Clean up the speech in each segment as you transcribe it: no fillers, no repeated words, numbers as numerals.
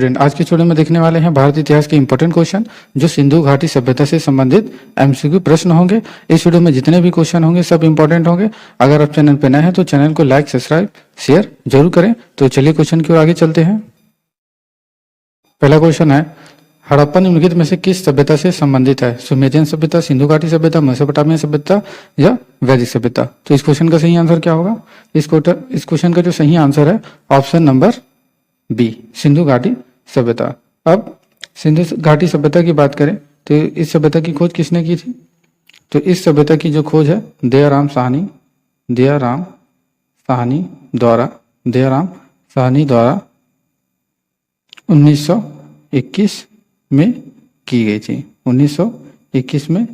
Student, आज के video में देखने वाले हैं भारतीय इतिहास के इंपॉर्टेंट क्वेश्चन जो सिंधु घाटी सभ्यता से संबंधित एमसीक्यू प्रश्न होंगे। इस वीडियो में जितने भी क्वेश्चन होंगे सब इंपॉर्टेंट होंगे। अगर आप चैनल पर नए हैं तो चैनल को लाइक, सब्सक्राइब, शेयर जरूर करें। तो चलिए क्वेश्चन की ओर आगे चलते हैं। पहला क्वेश्चन है, हड़प्पा निम्नलिखित में से किस सभ्यता से संबंधित है? सुमेरियन सभ्यता, सिंधु घाटी सभ्यता, मेसोपोटामिया सभ्यता या वैदिक सभ्यता? तो इस क्वेश्चन का सही आंसर क्या होगा? इस क्वेश्चन का जो सही आंसर है ऑप्शन नंबर बी, सिंधु घाटी सभ्यता। अब सिंधु घाटी सभ्यता की बात करें तो इस सभ्यता की खोज किसने की थी? तो इस सभ्यता की जो खोज है दयाराम साहनी द्वारा 1921 में की गई थी। 1921 में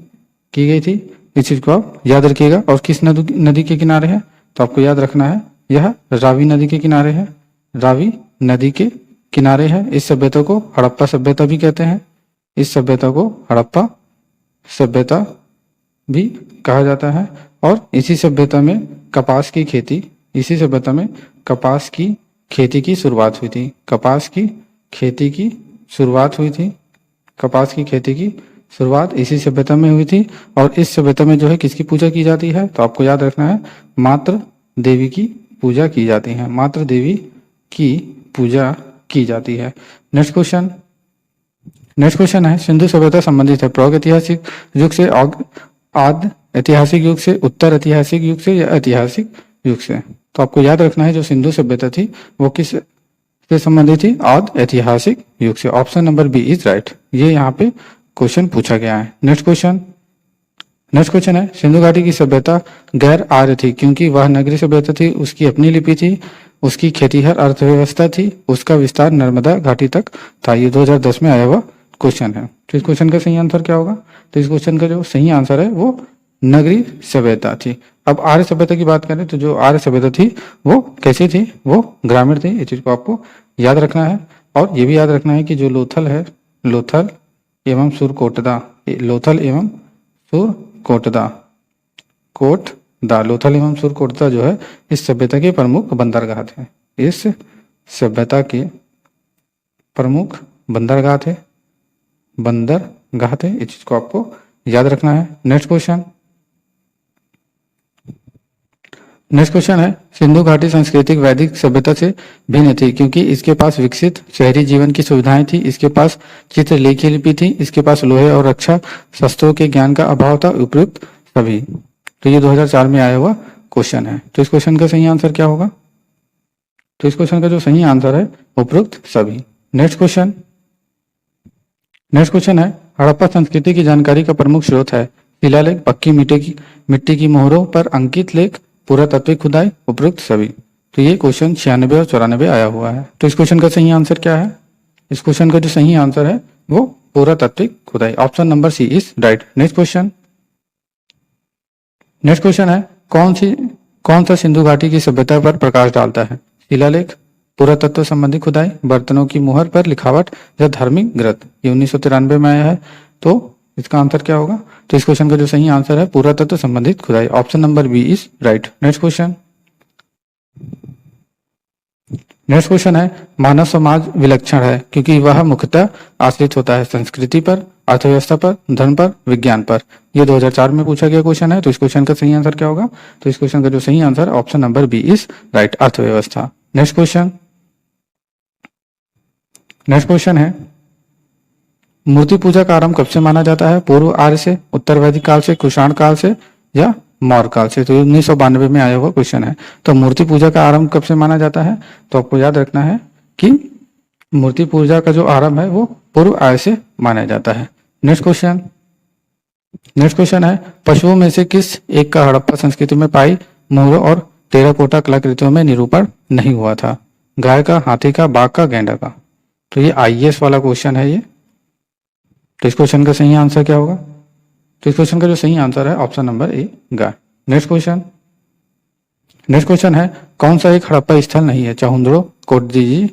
की गई थी। इस चीज को आप याद रखिएगा। और किस नदी के किनारे है? तो आपको याद रखना है यह रावी नदी के किनारे है। रावी नदी के किनारे है। इस सभ्यता को हड़प्पा सभ्यता भी कहते हैं। इस सभ्यता को हड़प्पा सभ्यता भी कहा जाता है। और इसी सभ्यता में कपास की खेती की शुरुआत हुई थी। कपास की खेती की शुरुआत इसी सभ्यता में हुई थी। और इस सभ्यता में जो है किसकी पूजा की जाती है? तो आपको याद रखना है मातृ देवी की पूजा की जाती है। मातृ देवी की पूजा की जाती है। नेक्स्ट क्वेश्चन है, सिंधु सभ्यता संबंधित है प्रागैतिहासिक युग से आद ऐतिहासिक युग से, उत्तर ऐतिहासिक युग से या ऐतिहासिक युग से? तो आपको याद रखना है जो सिंधु सभ्यता थी वो किस से संबंधित थी? आद ऐतिहासिक युग से। Option number B is right. ये यहाँ पे क्वेश्चन पूछा गया है। नेक्स्ट क्वेश्चन है, सिंधु घाटी की सभ्यता गैर आर्य थी क्योंकि वह नगरीय सभ्यता थी, उसकी अपनी लिपि थी, उसकी खेतीहर अर्थव्यवस्था थी, उसका विस्तार नर्मदा घाटी तक था। ये 2010 में आया हुआ क्वेश्चन है। तो इस क्वेश्चन का सही आंसर क्या होगा? तो इस क्वेश्चन का जो सही आंसर है वो नगरीय सभ्यता थी। अब आर्य सभ्यता की बात करें तो जो आर्य सभ्यता थी वो कैसी थी? वो ग्रामीण थी। इस चीज को आपको याद रखना है। और ये भी याद रखना है कि जो लोथल एवं सुरकोटदा जो है इस सभ्यता के प्रमुख बंदरगाह थे। इस सभ्यता के प्रमुख बंदरगाह थे। इस चीज को आपको याद रखना है। नेक्स्ट क्वेश्चन है, सिंधु घाटी सांस्कृतिक वैदिक सभ्यता से भिन्न थी क्योंकि इसके पास विकसित शहरी जीवन की सुविधाएं थी, इसके पास चित्रलेखी लिपि थी, इसके पास लोहे और रक्षा शस्त्रों के ज्ञान का अभाव था, उपयुक्त सभी। तो ये 2004 में आया हुआ क्वेश्चन है। तो इस क्वेश्चन का सही आंसर क्या होगा? तो इस क्वेश्चन का जो सही आंसर है उपयुक्त सभी। नेक्स्ट क्वेश्चन है, हड़प्पा संस्कृति की जानकारी का प्रमुख स्रोत है शिलालेख, पक्की मिट्टी की मोहरों पर अंकित लेख, पुरातात्विक खुदाई, उपयुक्त सभी। तो ये क्वेश्चन 96 और 94 आया हुआ है। तो इस क्वेश्चन का सही आंसर क्या है? इस क्वेश्चन का जो सही आंसर है वो पुरातात्विक खुदाई। Option number C is right. Next question है, कौन सा सिंधु घाटी की सभ्यता पर प्रकाश डालता है? शिलालेख, पुरातत्व संबंधी खुदाई, बर्तनों की मुहर पर लिखावट या धार्मिक ग्रंथ? ये 1993 में आया है। तो इसका आंसर क्या होगा? तो इस क्वेश्चन का जो सही आंसर है पुरातत्व संबंधित खुदाई। Option number B is right. Next question है, मानव समाज विलक्षण है क्योंकि वह मुख्यतः आश्रित होता है संस्कृति पर, अर्थव्यवस्था पर, धर्म पर, विज्ञान पर। ये 2004 में पूछा गया क्वेश्चन है। तो इस क्वेश्चन का सही आंसर क्या होगा? तो इस क्वेश्चन का जो सही answer option number B is right, अर्थव्यवस्था। नेक्स्ट क्वेश्चन है, मूर्ति पूजा का आरंभ कब से माना जाता है? पूर्व आर्य से, उत्तर वैदिक काल से, कुषाण काल से या मौर्य काल से? तो 1992 में आया हुआ क्वेश्चन है। तो मूर्ति पूजा का आरंभ कब से माना जाता है? तो आपको याद रखना है कि मूर्ति पूजा का जो आरंभ है वो पूर्व आर्य से माना जाता है। नेक्स्ट क्वेश्चन है, पशुओं में से किस एक का हड़प्पा संस्कृति में पाई मोहरों और टेराकोटा कलाकृतियों में निरूपण नहीं हुआ था? गाय का, हाथी का, बाघ का, गेंडा का? तो ये आईएएस वाला क्वेश्चन है ये। तो इस क्वेश्चन का सही आंसर क्या होगा? तो इस क्वेश्चन का जो सही आंसर है ऑप्शन नंबर ए, गाय। नेक्स्ट क्वेश्चन है, कौन सा एक हड़प्पा स्थल नहीं है? चाहुंद्रो, कोटदीजी,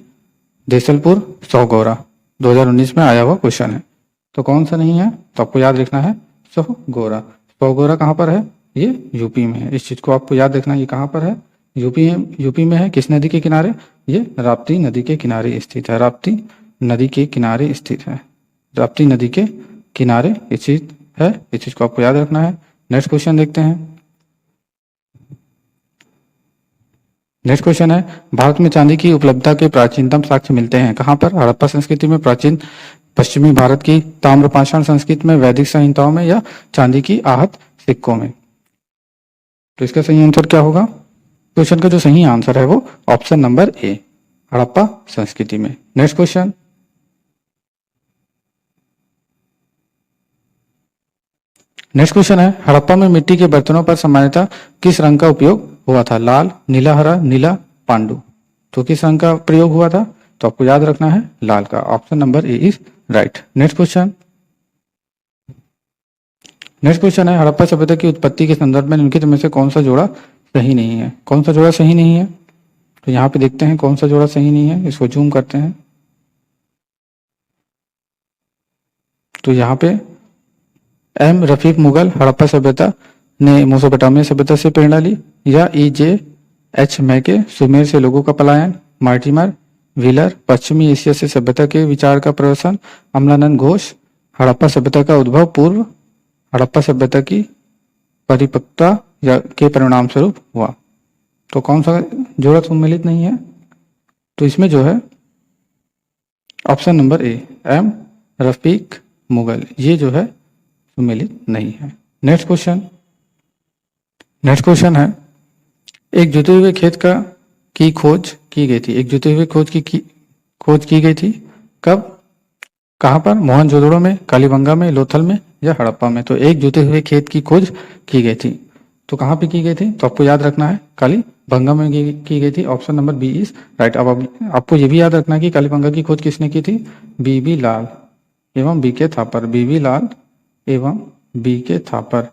देसलपुर, सौगोरा? 2019 में आया हुआ क्वेश्चन है। तो कौन सा नहीं है? तो आपको याद रखना है सौगोरा कहाँ पर है? ये यूपी में है। इस चीज को आपको याद रखना है। ये कहाँ पर है? यूपी में है। किस नदी के किनारे? ये राप्ती नदी के किनारे स्थित है। राप्ती नदी के किनारे स्थित है। राप्ती नदी के किनारे स्थित है, इस चीज को आपको याद रखना है। नेक्स्ट क्वेश्चन देखते हैं। नेक्स्ट क्वेश्चन है, भारत में चांदी की उपलब्धता के प्राचीनतम साक्ष्य मिलते हैं कहाँ पर? हड़प्पा संस्कृति में, प्राचीन पश्चिमी भारत की ताम्रपाषाण संस्कृति में, वैदिक संहिताओं में, या चांदी की आहत सिक्कों में। तो इसका सही आंसर क्या होगा? क्वेश्चन का जो सही आंसर है वो ऑप्शन नंबर ए, हड़प्पा संस्कृति में। नेक्स्ट क्वेश्चन, नेक्स्ट क्वेश्चन है, हड़प्पा में मिट्टी के बर्तनों पर सामान्यतः किस रंग का उपयोग हुआ था? लाल, नीला, हरा, नीला, पांडु। तो किस रंग का प्रयोग हुआ था? तो आपको याद रखना है लाल का। Option number A is right. Next question, next question है, हड़प्पा सभ्यता की उत्पत्ति के संदर्भ में निम्नलिखित में से कौन सा जोड़ा सही नहीं है? कौन सा जोड़ा सही नहीं है? तो यहाँ पे देखते हैं कौन सा जोड़ा सही नहीं है, इसको जूम करते हैं। तो यहाँ पे एम रफीक मुगल हड़प्पा सभ्यता ने मेसोपोटामिया सभ्यता से प्रेरणा ली, या EJ H मैके सुमेर से लोगों का पलायन, मार्टिमर व्हीलर पश्चिमी एशिया से सभ्यता के विचार का प्रवसन, अमलानंद घोष हड़प्पा सभ्यता का उद्भव पूर्व हड़प्पा सभ्यता की परिपक्वता या के परिणाम स्वरूप हुआ। तो कौन सा जोड़ा सम्मिलित नहीं है? तो इसमें जो है option number A, M Rafiq Mughal, ये जो है सम्मिलित नहीं है। नेक्स्ट क्वेश्चन, नेक्स्ट क्वेश्चन है, एक जुते हुए खेत की खोज की गई थी। एक जुते हुए खोज की गई थी कब, कहां पर? मोहनजोदड़ो में, कालीबंगा में, लोथल में, या हड़प्पा में। तो एक जुते हुए खेत की खोज की गई थी, तो कहां पे की गई थी? तो आपको याद रखना है कालीबंगा में की गई थी। Option number B is right. अब आपको ये भी याद रखना है कि कालीबंगा की खोज किसने की थी? BB लाल एवं BK थापर। BB लाल एवं BK थापर।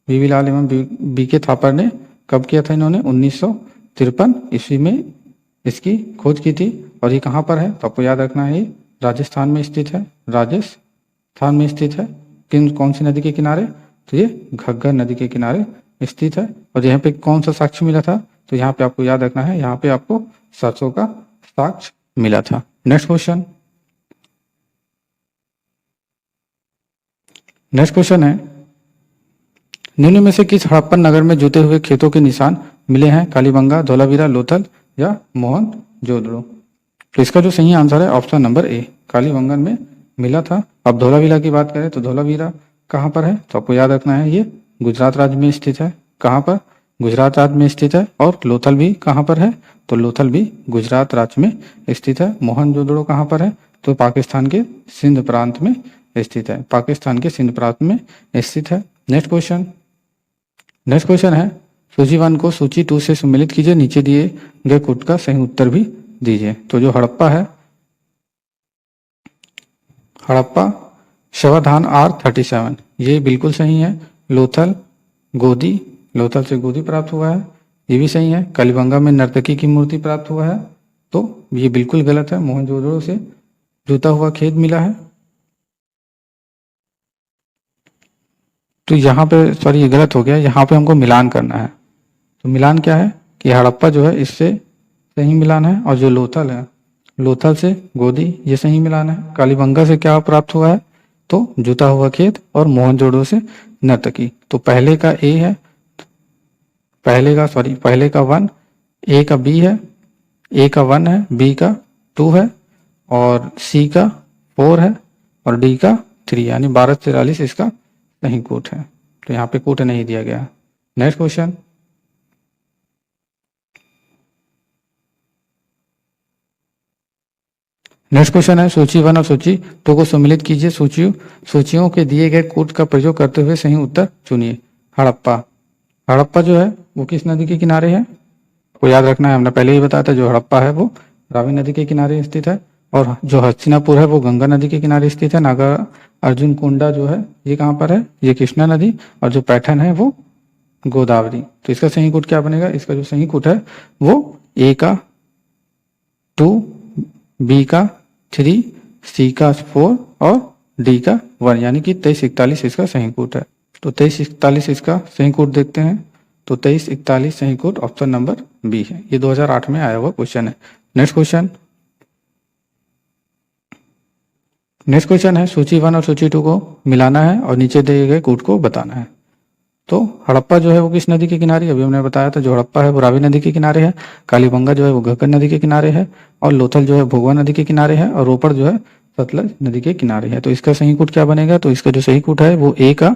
BB लाल एवं BK थापर ने कब किया था? इन्होंने 1953 ईस्वी में इसकी खोज की थी। और ये कहाँ पर है? तो आपको याद रखना है, ये राजस्थान में स्थित है। राजस्थान में स्थित है। कौन सी नदी के किनारे? तो ये घग्गर नदी के किनारे स्थित है। और यहाँ पे कौन सा साक्ष्य मिला था? तो यहाँ पे आपको याद रखना है, यहाँ पे आपको सरसों का साक्ष्य मिला था। नेक्स्ट क्वेश्चन, नेक्स्ट क्वेश्चन है, निम्न में से किस हड़प्पन नगर में जुते हुए खेतों के निशान मिले हैं? कालीबंगा, धोलावीरा, लोथल, या मोहनजोदड़ो। तो इसका जो सही आंसर है ऑप्शन नंबर ए, कालीबंगन में मिला था। अब धोलावीरा की बात करें तो धोलावीरा कहाँ पर है? तो आपको याद रखना है, ये गुजरात राज्य में स्थित है। कहाँ पर? गुजरात राज्य में स्थित है। और लोथल भी कहाँ पर है? तो लोथल भी गुजरात राज्य में स्थित है। मोहनजोदड़ो कहाँ पर है? तो पाकिस्तान के सिंध प्रांत में स्थित है। पाकिस्तान के सिंध प्रांत में स्थित है। नेक्स्ट क्वेश्चन, नेक्स्ट क्वेश्चन है, सूची 1 को सूची 2 से सम्मिलित कीजिए, नीचे दिए गए कोट का सही उत्तर भी दीजिए। तो जो हड़प्पा है, हड़प्पा शवाधान R37, ये बिल्कुल सही है। लोथल गोदी, लोथल से गोदी प्राप्त हुआ है, ये भी सही है। कालीबंगा में नर्तकी की मूर्ति प्राप्त हुआ है, तो ये बिल्कुल गलत है। मोहनजोदड़ो से जुता हुआ खेत मिला है। तो यहाँ पे सॉरी ये गलत हो गया, यहाँ पे हमको मिलान करना है। तो मिलान क्या है कि हड़प्पा जो है इससे सही मिलान है, और जो लोथल है, लोथल से गोदी, ये सही मिलान है। कालीबंगा से क्या प्राप्त हुआ है? तो जुता हुआ खेत। और मोहनजोदड़ो से नर्तकी। तो पहले का ए है, पहले का 1, ए का बी है, ए का 1 है, बी का 2 है, और सी का 4 है, और डी का 3, यानी 1243 इसका सही कोट है। तो यहाँ पे कोट नहीं दिया गया। नेक्स्ट क्वेश्चन, नेक्स्ट क्वेश्चन है, सूची 1 और सूची 2 को सम्मिलित कीजिए। सूचियों के दिए गए कोट का प्रयोग करते हुए सही उत्तर चुनिए। हड़प्पा, हड़प्पा जो है वो किस नदी के किनारे है? को याद रखना है, हमने पहले ही बताया था, जो हड़प्पा है वो रावी नदी के किनारे स्थित है। और जो हस्तिनापुर है वो गंगा नदी के किनारे स्थित है। नागा अर्जुन कोंडा जो है ये कहाँ पर है? ये कृष्णा नदी। और जो पैठन है वो गोदावरी। तो इसका सही कोट क्या बनेगा? इसका जो सही कोट है वो ए का 2, बी का 3, सी का 4 और डी का 1, यानी कि 2341 इसका सही कोट है। तो 2341 इसका सही कोट देखते हैं। तो 2341 सही कोट ऑप्शन नंबर बी है। ये 2008 में आया हुआ क्वेश्चन है। नेक्स्ट क्वेश्चन, नेक्स्ट क्वेश्चन है सूची 1 और सूची 2 को मिलाना है और नीचे दिए गए कूट को बताना है। तो हड़प्पा जो है वो किस नदी के किनारे है? अभी हमने बताया था, जो हड़प्पा है वो रावी नदी के किनारे है, कालीबंगा जो है वो घग्गर नदी के किनारे है, और लोथल जो है भोगवा नदी के किनारे है, और रोपड़ जो है सतलज नदी के किनारे है। तो इसका सही कूट क्या बनेगा? तो इसका जो सही कूट है वो ए का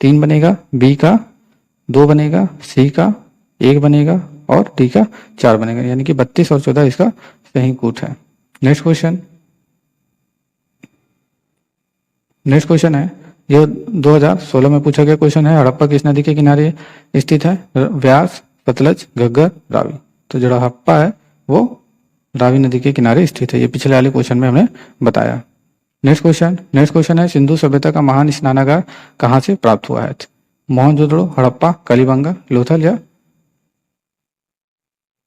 3 बनेगा, बी का 2 बनेगा, सी का 1 बनेगा और डी का 4 बनेगा, यानी कि 32 और 14 इसका सही कूट है। नेक्स्ट क्वेश्चन है, ये 2016 में पूछा गया क्वेश्चन है, हड़प्पा किस नदी के किनारे स्थित है? व्यास, सतलज, घग्गर, रावी। तो जो हड़प्पा है वो रावी नदी के किनारे स्थित है, ये पिछले वाले क्वेश्चन में हमने बताया। नेक्स्ट क्वेश्चन है सिंधु सभ्यता का महान स्नानागार कहाँ से प्राप्त हुआ है? मोहनजोदड़ो, हड़प्पा, कालीबंगा, लोथल या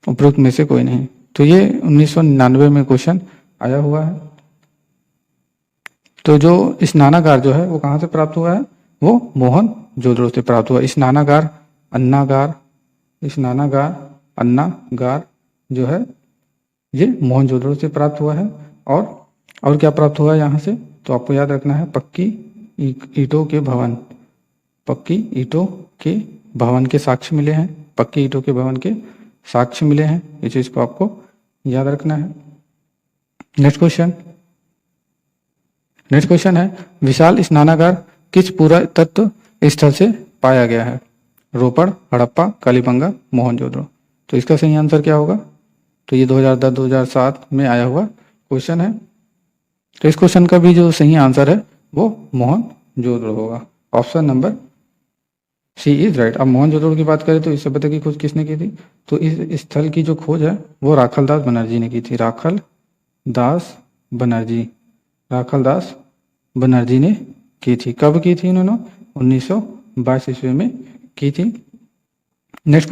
उपरोक्त में से कोई नहीं। तो ये 1999 में क्वेश्चन आया हुआ है। तो जो स्नानागार जो है वो कहाँ से प्राप्त हुआ है? वो मोहनजोदड़ो से प्राप्त हुआ। स्नानागार, अन्नागार जो है ये मोहनजोदड़ो से प्राप्त हुआ है। और क्या प्राप्त हुआ है यहाँ से? तो आपको याद रखना है पक्की ईंटों के भवन, पक्की ईंटों के भवन के साक्ष्य मिले हैं, पक्की ईंटों के भवन के साक्ष्य मिले हैं, इस चीज को आपको याद रखना है। नेक्स्ट क्वेश्चन है विशाल स्नानागार किस पुरातत्व स्थल से पाया गया है? रोपड़, हड़प्पा, कालीबंगा, मोहनजोदड़ो। तो इसका सही आंसर क्या होगा? तो ये 2010-2007 में आया हुआ क्वेश्चन है। तो इस क्वेश्चन का भी जो सही आंसर है वो मोहनजोदड़ो होगा। Option number C is right. अब मोहनजोदड़ो की बात करें तो इस सभ्यता की खोज किसने की थी? तो इस स्थल की जो खोज है वो राखलदास बनर्जी ने की थी। राखलदास बनर्जी ने की थी। कब की थी उन्होंने? 1922 ईस्वी में की थी। नेक्स्ट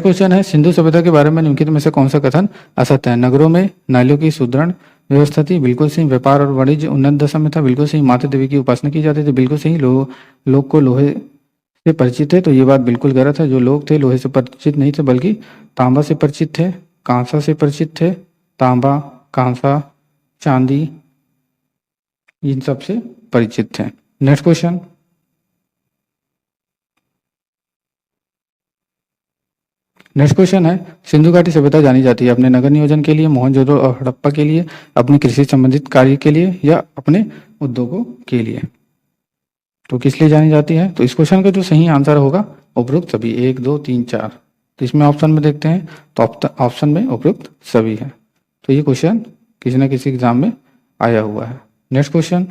क्वेश्चन है सिंधु सभ्यता के बारे में निम्नलिखित में से कौन सा कथन असत्य है? नगरों में नालियों की सुदृढ़ व्यवस्था थी, बिल्कुल सही। व्यापार और वाणिज्य उन्नत दशा में था, बिल्कुल सही। माता देवी की उपासना की जाती थी, बिल्कुल सही। लोग को लोहे से परिचित थे, तो ये बात बिल्कुल गलत है। जो लोग थे लोहे से परिचित नहीं थे, बल्कि तांबा से परिचित थे, कांसा से परिचित थे। तांबा, कांसा, चांदी, इन सब से परिचित थे। नेक्स्ट क्वेश्चन है सिंधु घाटी सभ्यता जानी जाती है अपने नगर नियोजन के लिए, मोहनजोदड़ो और हड़प्पा के लिए, अपने कृषि संबंधित कार्य के लिए, या अपने उद्योगों के लिए? तो किस लिए जानी जाती है? तो इस क्वेश्चन का जो सही आंसर होगा उपरोक्त सभी, 1, 2, 3, 4। तो इसमें ऑप्शन में देखते हैं तो ऑप्शन में उपरोक्त सभी है। तो ये क्वेश्चन किसी न किसी एग्जाम में आया हुआ है। नेक्स्ट क्वेश्चन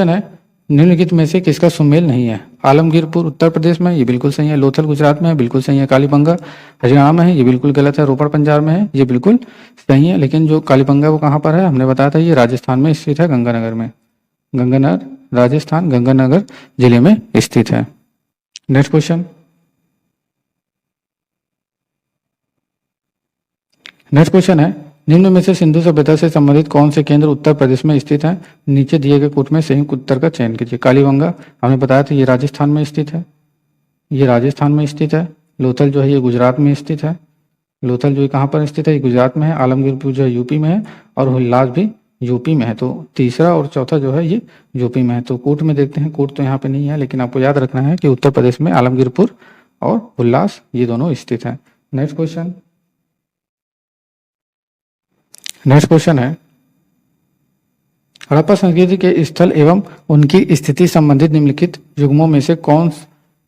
है निम्नलिखित में से किसका सुमेल नहीं है? आलमगीरपुर उत्तर प्रदेश में, ये बिल्कुल सही है। लोथल गुजरात में है, बिल्कुल सही है। कालीबंगा हरियाणा में है, ये बिल्कुल गलत है। रोपड़ पंजाब में है, ये बिल्कुल सही है। लेकिन जो कालीबंगा वो कहाँ पर है? हमने बताया था ये राजस्थान में स्थित है, गंगानगर में। गंगानगर राजस्थान, गंगानगर जिले में स्थित है। नेक्स्ट क्वेश्चन है निम्न में से सिंधु सभ्यता से संबंधित कौन से केंद्र उत्तर प्रदेश में स्थित है? नीचे दिए गए कूट में संयुक्त उत्तर का चयन कीजिए। कालीबंगा हमने बताया था ये राजस्थान में स्थित है, ये राजस्थान में स्थित है। लोथल जो है ये गुजरात में स्थित है। लोथल जो कहाँ पर स्थित है? ये गुजरात में है। आलमगीरपुर जो है यूपी में है, और हुल्लास भी यूपी में है। तो तीसरा और चौथा जो है ये यूपी में है। तो कूट में देखते हैं, कूट तो यहाँ पे नहीं है, लेकिन आपको याद रखना है कि उत्तर प्रदेश में आलमगीरपुर और हुल्लास ये दोनों स्थित है। नेक्स्ट क्वेश्चन है हड़प्पा संस्कृति के स्थल एवं उनकी स्थिति संबंधित निम्नलिखित युग्मों में से कौन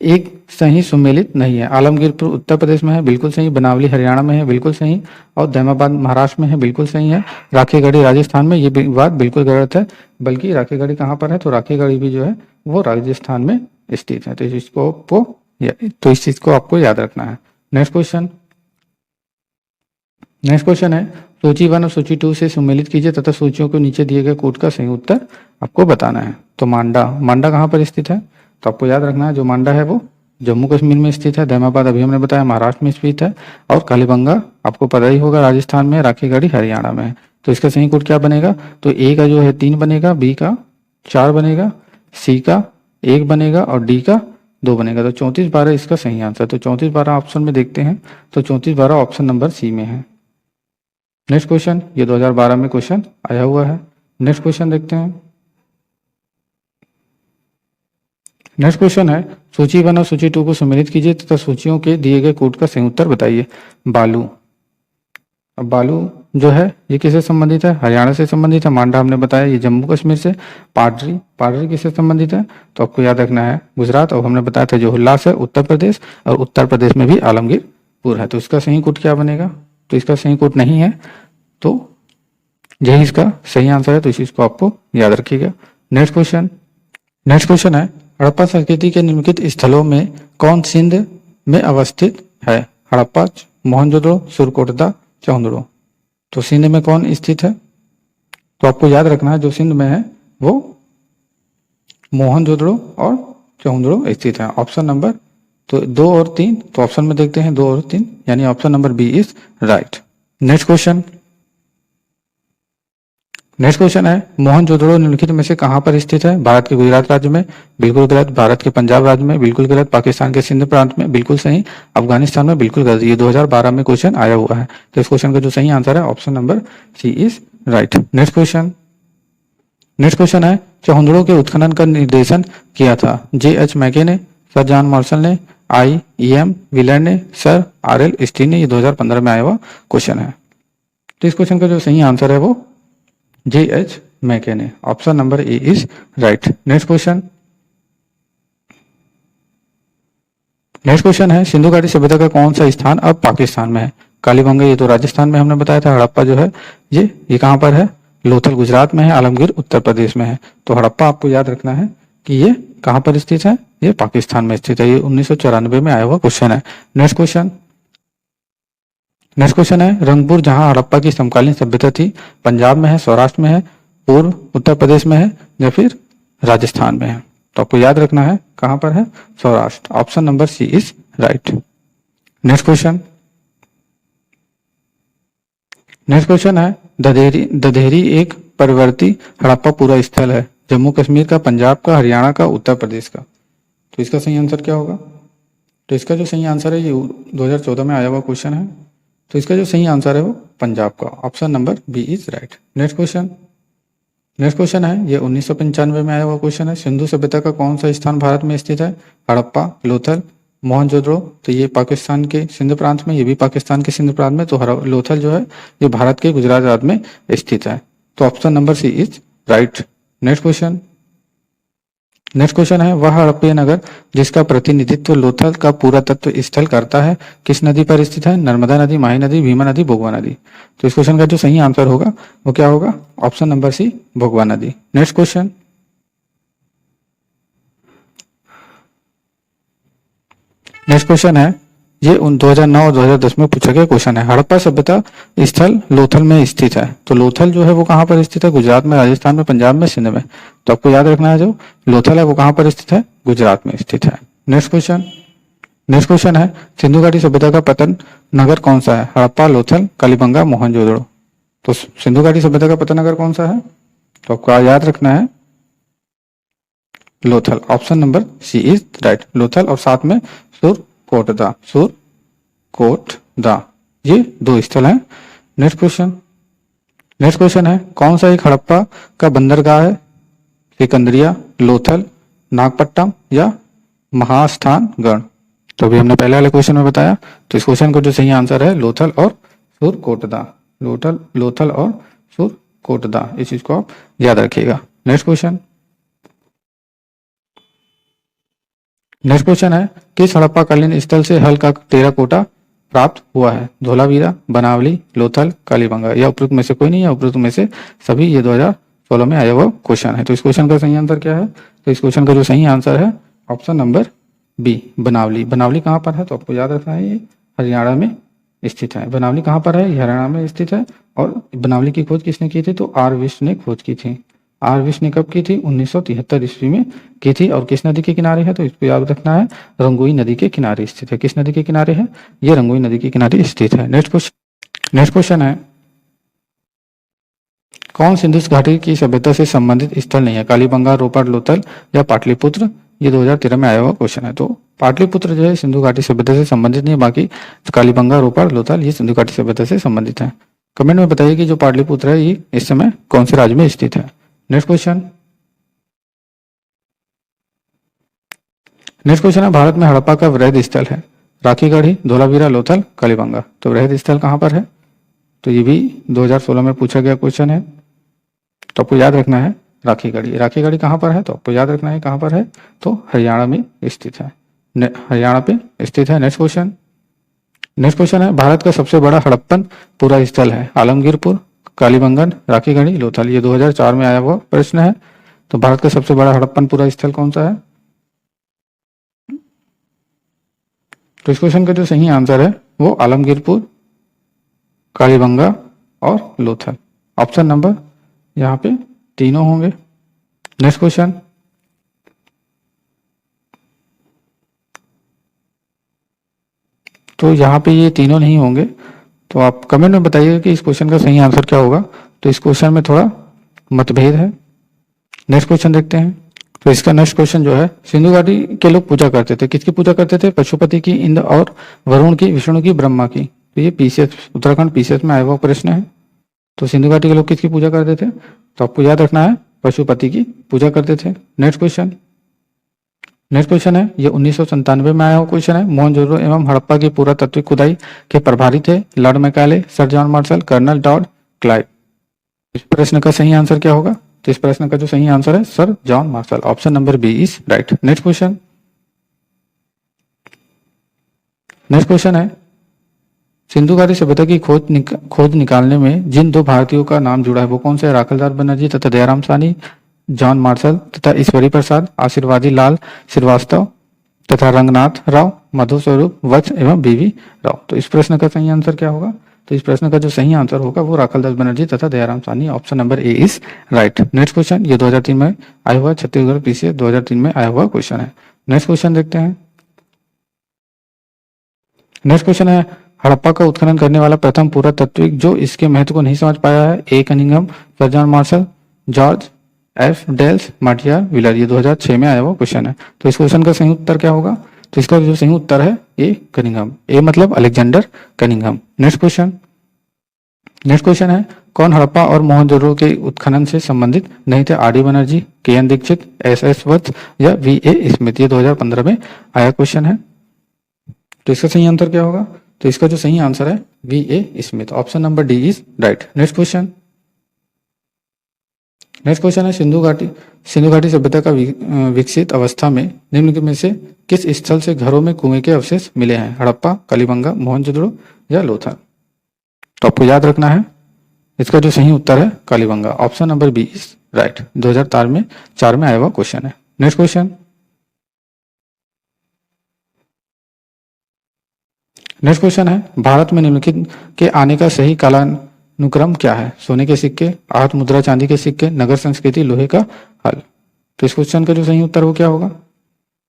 एक सही सुमेलित नहीं है? आलमगीरपुर उत्तर प्रदेश में है, बिल्कुल सही। बनावली हरियाणा में है, बिल्कुल सही। और दैमाबाद महाराष्ट्र में है, बिल्कुल सही है। राखीगढ़ी राजस्थान में, ये बात बिल्कुल गलत है। बल्कि राखीगढ़ी कहाँ पर है? तो राखीगढ़ी भी जो है वो राजस्थान में स्थित है। तो इस चीज को आपको याद रखना है। नेक्स्ट क्वेश्चन है सूची 1 और सूची 2 से सुमेलित कीजिए तथा सूचियों को नीचे दिए गए कूट का सही उत्तर आपको बताना है। तो मांडा कहाँ पर स्थित है? तो आपको याद रखना है जो मांडा है वो जम्मू कश्मीर में स्थित है। दैमाबाद अभी हमने बताया महाराष्ट्र में स्थित है। और कालीबंगा आपको पता ही होगा राजस्थान में, राखीगढ़ी हरियाणा में है। तो इसका सही कूट क्या बनेगा? तो ए का जो है 3 बनेगा, बी का 4 बनेगा, सी का 1 बनेगा और डी का 2 बनेगा। तो 34-12 इसका सही आंसर। तो 34-12 ऑप्शन में देखते हैं तो 34-12 ऑप्शन नंबर सी में है। नेक्स्ट क्वेश्चन, ये 2012 में क्वेश्चन आया हुआ है। नेक्स्ट क्वेश्चन देखते हैं। नेक्स्ट क्वेश्चन है, सूची 1 और सूची 2 को सम्मिलित कीजिए तथा सूचियों के दिए गए कोड का सही उत्तर बताइए। बालू, अब बालू जो है ये किससे संबंधित है? हरियाणा से संबंधित है। मांडा हमने बताया ये जम्मू कश्मीर से। पाडरी, पाडरी किससे संबंधित है? तो आपको याद रखना है गुजरात। और हमने बताया था जो हुल्लास है उत्तर प्रदेश, और उत्तर प्रदेश में भी आलमगीरपुर है। तो इसका सही कोड क्या बनेगा? तो इसका सही कोड नहीं है, तो यही इसका सही आंसर है। तो इस चीज को आपको याद रखिएगा। नेक्स्ट क्वेश्चन, नेक्स्ट क्वेश्चन है, हड़प्पा संस्कृति के निम्नलिखित स्थलों में कौन सिंध में अवस्थित है? हड़प्पा, मोहनजोदड़ो, सुरकोटदा, चौंदड़ो। तो सिंध में कौन स्थित है? तो आपको याद रखना है जो सिंध में है वो मोहनजोदड़ो और चौंदड़ो स्थित है। ऑप्शन नंबर तो 2 और 3, तो ऑप्शन में देखते हैं 2 और 3, यानी option number B is right. Next question, next question है, मोहनजोदड़ो निम्नलिखित में से कहां पर स्थित है? भारत के गुजरात राज्य में, बिल्कुल गलत। भारत के पंजाब राज्य में, बिल्कुल गलत। पाकिस्तान के सिंध प्रांत में, बिल्कुल सही। अफगानिस्तान में, बिल्कुल गलत। ये 2012 में क्वेश्चन आया हुआ है। तो इस क्वेश्चन का जो सही आंसर है option number C is right. Next question, next question है, चौंदड़ो के उत्खनन का निर्देशन किया था? J.H. मैके ने, सर जॉन मार्शल ने, I.E.M. व्हीलर ने, सर R.L. स्टीन ने। ये 2015 में आया हुआ क्वेश्चन है। तो इस क्वेश्चन का जो सही आंसर है वो J.H. मैके ने। Option number A is right. Next question, next question है, सिंधु घाटी सभ्यता का कौन सा स्थान अब पाकिस्तान में है? कालीबंगा ये तो राजस्थान में हमने बताया था। हड़प्पा जो है ये कहां पर है? लोथल गुजरात में है। आलमगीर उत्तर प्रदेश में है। तो हड़प्पा आपको याद रखना है कि ये कहां पर स्थित है? ये पाकिस्तान में स्थित है। ये 1994 में आया हुआ क्वेश्चन है। नेक्स्ट क्वेश्चन, नेक्स्ट क्वेश्चन है, रंगपुर जहां हड़प्पा की समकालीन सभ्यता थी, पंजाब में है, सौराष्ट्र में है, पूर्व उत्तर प्रदेश में है, या फिर राजस्थान में है? तो आपको याद रखना है कहां पर है? Saurashtra. Option number C is right. Next question, next question है, ददेहरी एक परिवर्ती हड़प्पा पूरा स्थल है? जम्मू कश्मीर का, पंजाब का, हरियाणा का, उत्तर प्रदेश का? तो इसका सही आंसर क्या होगा? तो इसका जो सही आंसर है ये 2014 में आया हुआ क्वेश्चन है। तो इसका जो सही आंसर है वो पंजाब का। Option number B is right. Next question, next question है, ये 1995 में आया हुआ क्वेश्चन है। सिंधु सभ्यता का कौन सा स्थान भारत में स्थित है? हड़प्पा, लोथल, मोहनजोदड़ो। तो ये पाकिस्तान के सिंध प्रांत में, ये भी पाकिस्तान के सिंध प्रांत में। तो लोथल जो है ये भारत के गुजरात राज्य में स्थित है। तो option number C is right. Next question, next question है, वह हड़प्पीय नगर जिसका प्रतिनिधित्व लोथल का पूरा तत्व स्थल करता है किस नदी पर स्थित है? नर्मदा नदी, माही नदी, भीमा नदी, भोगवा नदी? तो इस क्वेश्चन का जो सही आंसर होगा वो क्या होगा? ऑप्शन नंबर सी, भोगवा नदी। नेक्स्ट क्वेश्चन, नेक्स्ट क्वेश्चन है, ये 2009 और 2010 में पूछा गया क्वेश्चन है। हड़प्पा सभ्यता स्थल लोथल में स्थित है। तो लोथल जो है वो कहां पर स्थित है? गुजरात में, राजस्थान में, पंजाब में, सिंध में? तो आपको याद रखना है जो लोथल है वो कहां पर स्थित है? गुजरात में स्थित है। नेक्स्ट क्वेश्चन, नेक्स्ट क्वेश्चन है, सिंधु घाटी सभ्यता का पतन नगर कौन सा है? हड़प्पा, लोथल, कालीबंगा, मोहनजोदड़ो? तो सिंधु घाटी सभ्यता का पतन नगर कौन सा है? तो आपको याद रखना है Lothal. Option number C is right, Lothal. और साथ में सुरकोटदा, सुरकोटदा, ये 2 स्थल हैं। नेक्स्ट क्वेश्चन, नेक्स्ट क्वेश्चन है, कौन सा एक हड़प्पा का बंदरगाह है? सिकंदरिया, लोथल, नागपट्टनम या महास्थानगढ़? तो अभी हमने पहले वाले क्वेश्चन में बताया। तो इस क्वेश्चन का जो सही आंसर है लोथल और सुरकोटदा। लोथल और सुरकोटदा, इस चीज को आप याद रखिएगा। नेक्स्ट क्वेश्चन, नेक्स्ट क्वेश्चन है, किस हड़प्पाकालीन स्थल से हल का टेराकोटा प्राप्त हुआ है? धोलावीरा, बनावली, लोथल, कालीबंगा? या उपरोक्त में से कोई नहीं है, उपरोक्त में से सभी। ये 2016 में आया हुआ क्वेश्चन है। तो इस क्वेश्चन का सही आंसर क्या है? तो इस क्वेश्चन का जो सही आंसर है ऑप्शन नंबर बी, बनावली। बनावली कहां पर है? तो आपको याद रखना है ये हरियाणा में स्थित है। बनावली कहां पर है? ये हरियाणा में स्थित है। और बनावली की खोज किसने की थी? तो आर विश्व ने खोज की थी। आर विश्व ने कब की थी? 1973 ईस्वी में की थी। और किस नदी के किनारे है? तो इसको याद रखना है रंगोई नदी के किनारे स्थित है। किस नदी के किनारे है? ये रंगोई नदी के किनारे स्थित है। नेक्स्ट क्वेश्चन है, कौन सिंधु घाटी की सभ्यता से संबंधित स्थल नहीं है? कालीबंगा, रोपड़, लोथल या पाटलिपुत्र? ये 2013 में आया हुआ क्वेश्चन है। तो पाटलिपुत्र जो है सिंधु घाटी सभ्यता से संबंधित नहीं है। बाकी कालीबंगा, रोपड़, लोथल ये सिंधु घाटी सभ्यता से संबंधित है। कमेंट में बताइए कि जो पाटलिपुत्र है ये इस समय कौन से राज्य में स्थित है। Question question. नेक्स्ट क्वेश्चन है, भारत में हड़प्पा का वृहद स्थल है राखीगढ़ी, धोलावीरा, लोथल, कालीबंगा। तो वृहद स्थल कहाँ पर है? तो ये भी 2016 में पूछा गया क्वेश्चन है। तो आपको याद रखना है राखीगढ़ी। राखीगढ़ी कहाँ पर है? तो आपको याद रखना है कहाँ पर है, तो हरियाणा में स्थित है, हरियाणा पे स्थित है। Question question. नेक्स्ट क्वेश्चन है, भारत का सबसे बड़ा हड़प्पन पूरा स्थल है आलमगीरपुर, कालीबंगन, राखीगढ़ी, लोथल। ये 2004 में आया हुआ प्रश्न है। तो भारत का सबसे बड़ा हड़प्पन पूरा स्थल कौन सा है? तो इस क्वेश्चन का जो सही आंसर है वो आलमगीरपुर, कालीबंगा और लोथल। ऑप्शन नंबर यहाँ पे तीनों होंगे। Next question. तो यहाँ पे ये तीनों नहीं होंगे, तो आप कमेंट में बताइएगा कि इस क्वेश्चन का सही आंसर क्या होगा। तो इस क्वेश्चन में थोड़ा मतभेद है। नेक्स्ट क्वेश्चन देखते हैं। तो इसका नेक्स्ट क्वेश्चन जो है, सिंधु घाटी के लोग पूजा करते थे, किसकी पूजा करते थे? पशुपति की, इंद्र और वरुण की, विष्णु की, ब्रह्मा की। तो ये पीसीएस, उत्तराखंड पीसीएस में आया हुआ प्रश्न है। तो सिंधु घाटी के लोग किसकी पूजा करते थे? तो आपको याद रखना है पशुपति की पूजा करते थे। Next question. नेक्स्ट क्वेश्चन है, ये 1997 में आया हुआ क्वेश्चन है। मोहनजोदड़ो एवं हड़प्पा की पुरातत्विक खुदाई के प्रभारी थे Lord Macaulay, Sir John Marshall, Colonel Tod Clive. इस प्रश्न का सही आंसर क्या होगा? तो इस प्रश्न का जो सही आंसर है Sir John Marshall. Option number B is right. Next question. Next question है, सिंधु घाटी सभ्यता की खोज निकालने में जिन दो भारतीयों का नाम जुड़ा है वो कौन से? राखलदास बनर्जी तथा दयाराम साहनी, जॉन मार्शल तथा ईश्वरी प्रसाद, आशीर्वादी लाल श्रीवास्तव तथा रंगनाथ राव, मधु स्वरूप वत्स एवं बीवी राव। तो इस प्रश्न का सही आंसर क्या होगा? तो इस प्रश्न का जो सही आंसर होगा वो राखलदास बनर्जी तथा Dayaram Sahni. Option number A is right. Next question, ये 2003 में आया हुआ, छत्तीसगढ़ पीसीएस 2003 में आया हुआ क्वेश्चन है। नेक्स्ट क्वेश्चन देखते हैं। नेक्स्ट क्वेश्चन है, हड़प्पा का उत्खनन करने वाला प्रथम पुरातत्विक जो इसके महत्व को नहीं समझ पाया है? A Cunningham, sir John Marshall, George F Dales, Mortimer Wheeler. ये 2006 में आया हुआ क्वेश्चन है। तो इस क्वेश्चन का सही उत्तर क्या होगा? तो इसका जो सही उत्तर है ए कनिंघम। ए मतलब Alexander Cunningham. Next question. Next question है, कौन हड़प्पा और मोहनजोदड़ो के उत्खनन से संबंधित नहीं थे? आर डी बनर्जी, के एन दीक्षित, एस एस वत्स या वी ए स्मिथ। ये 2015 में आया क्वेश्चन है। तो इसका सही आंसर क्या होगा? तो इसका जो सही आंसर है V A Smith. Option number D is right. Next question. Next question है, सिंधु घाटी सभ्यता का विकसित अवस्था में निम्न में से किस स्थल से घरों में कुएं के अवशेष मिले हैं? हड़प्पा, कालीबंगा, मोहनजोदड़ो या लोथल। तो आपको याद रखना है इसका जो सही उत्तर है Kalibangan. Option number B is right. 2004 में आया हुआ क्वेश्चन है। Question question. नेक्स्ट क्वेश्चन है, भारत में निम्नलिखित के आने का सही कालानुक्रम क्या है? सोने के सिक्के, आहत मुद्रा, चांदी के सिक्के, नगर संस्कृति, लोहे का हल। तो इस क्वेश्चन का जो सही उत्तर वो क्या होगा?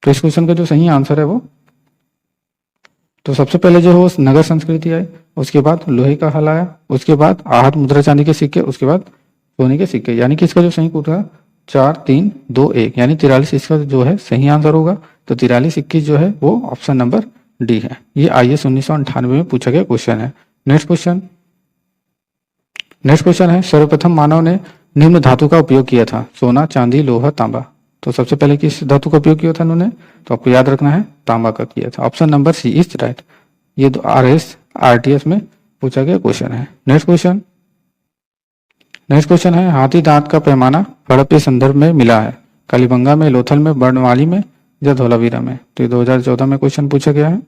तो इस क्वेश्चन का जो सही आंसर है वो, तो सबसे पहले जो है वो नगर संस्कृति आई, उसके बाद लोहे का हल आया, उसके बाद आहत मुद्रा चांदी के सिक्के, उसके बाद सोने के सिक्के। यानी कि इसका जो सही उत्तर 4 3 2 1 यानी 43 इसका जो है सही आंसर होगा। तो 43 21 जो है वो ऑप्शन नंबर डी है। ये IAS 1998 में पूछा गया क्वेश्चन है। Question question. नेक्स्ट क्वेश्चन है, सर्वप्रथम मानव ने निम्न धातु का उपयोग किया था? सोना, चांदी, लोहा, तांबा। तो सबसे पहले किस धातु का उपयोग किया था उन्होंने? तो आपको याद रखना है तांबा का किया था। Option number C is right. ये RS RTS में पूछा गया क्वेश्चन है। Question question. नेक्स्ट क्वेश्चन है, हाथी दांत का पैमाना हड़प्पा संदर्भ में मिला है? कालीबंगा में, लोथल में, बर्णवाली में या धोलावीरा में। तो ये 2014 में क्वेश्चन पूछा गया है।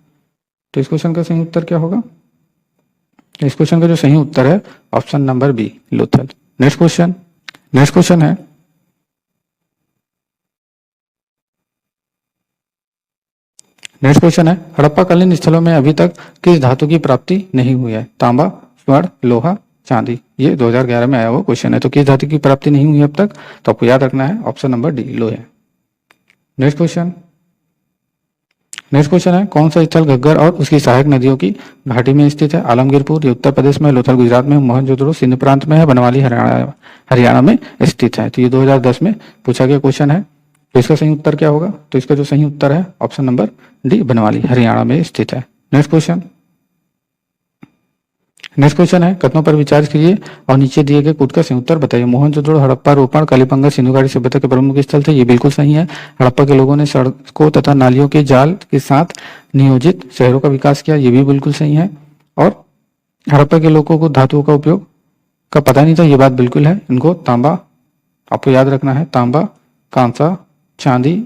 तो इस क्वेश्चन का सही उत्तर क्या होगा? इस क्वेश्चन का जो सही उत्तर है option number B Lothal. Next question. Next question है, नेक्स्ट क्वेश्चन है, हड़प्पाकालीन स्थलों में अभी तक किस धातु की प्राप्ति नहीं हुई है? तांबा, स्वर्ण, लोहा, चांदी। ये 2011 में आया हुआ क्वेश्चन है। तो किस धातु की प्राप्ति नहीं हुई अब तक? तो आपको याद रखना है ऑप्शन नंबर डी लोहे। Next question. नेक्स्ट क्वेश्चन है, कौन सा स्थल घग्गर और उसकी सहायक नदियों की घाटी में स्थित है? आलमगीरपुर ये उत्तर प्रदेश में, लोथल गुजरात में, मोहनजोदड़ो सिंध प्रांत में है, बनवाली हरियाणा में स्थित है। तो ये 2010 में पूछा गया क्वेश्चन है। तो इसका सही उत्तर क्या होगा? तो इसका जो सही उत्तर है option number D Banawali Haryana में स्थित है। Question question. नेक्स्ट क्वेश्चन है, कथनों पर विचार कीजिए और नीचे दिए गए कूट का सही उत्तर बताइए। मोहनजोदड़ो हड़प्पा रोपण कालीबंगा सिंधुघाटी सभ्यता के प्रमुख स्थल थे। ये बिल्कुल सही है। हड़प्पा के लोगों ने सड़कों तथा नालियों के जाल के साथ नियोजित शहरों का विकास किया। ये भी बिल्कुल सही है। और हड़प्पा के लोगों को धातुओं का उपयोग का पता नहीं था, ये बात बिल्कुल है। इनको तांबा, आपको याद रखना है, तांबा, कांसा, चांदी,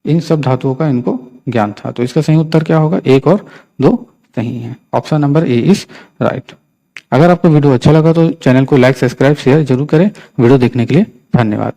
इन सब धातुओं का इनको ज्ञान था। तो इसका सही उत्तर क्या होगा? 1 और 2 सही है। Option number A is right. अगर आपको वीडियो अच्छा लगा तो चैनल को लाइक, सब्सक्राइब, शेयर जरूर करें। वीडियो देखने के लिए धन्यवाद।